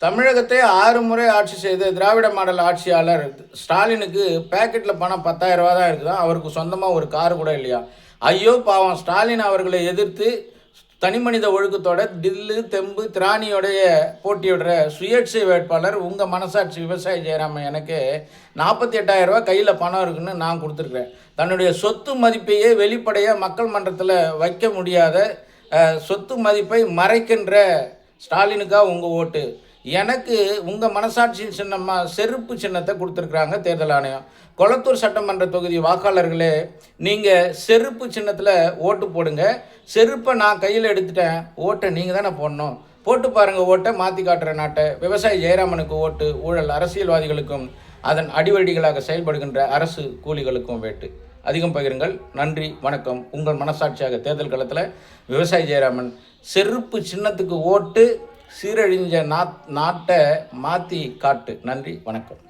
தமிழகத்தை 6 முறை ஆட்சி செய்த திராவிட மாடல் ஆட்சியாளர் ஸ்டாலினுக்கு பேக்கெட்டில் பணம் 10,000 ரூபா தான் இருக்குதா. அவருக்கு சொந்தமாக ஒரு கார் கூட இல்லையா. ஐயோ பாவம், ஸ்டாலின் அவர்களை எதிர்த்து தனிமனித ஒழுக்கத்தோட தில்லு தெம்பு திராணியோடைய போட்டியிடுற சுயேட்சை வேட்பாளர் உங்கள் மனசாட்சி விவசாயி ஜெயராமன் எனக்கு 48,000 ரூபா கையில் பணம் இருக்குன்னு நான் கொடுத்துருக்குறேன். தன்னுடைய சொத்து மதிப்பையே வெளிப்படையாக மக்கள் மன்றத்தில் வைக்க முடியாத சொத்து மதிப்பை மறைக்கின்ற ஸ்டாலினுக்காக உங்கள் ஓட்டு. எனக்கு உங்கள் மனசாட்சி சின்னமாக செருப்பு சின்னத்தை கொடுத்துருக்குறாங்க தேர்தல் ஆணையம். கொளத்தூர் சட்டமன்ற தொகுதி வாக்காளர்களே, நீங்கள் செருப்பு சின்னத்தில் ஓட்டு போடுங்க. செருப்பை நான் கையில் எடுத்துட்டேன், ஓட்டை நீங்கள் தானே போடணும். போட்டு பாருங்கள், ஓட்டை மாற்றி காட்டுற நாட்டை. விவசாயி ஜெயராமனுக்கு ஓட்டு, ஊழல் அரசியல்வாதிகளுக்கும் அதன் அடிவடிகளாக செயல்படுகின்ற அரசு கூலிகளுக்கும் வேட்டு. அதிகம் பகிருங்கள். நன்றி, வணக்கம். உங்கள் மனசாட்சியாக தேர்தல் களத்தில் விவசாயி ஜெயராமன். செருப்பு சின்னத்துக்கு ஓட்டு, சீரழிஞ்ச நாட்டை மாற்றி காட்டு. நன்றி, வணக்கம்.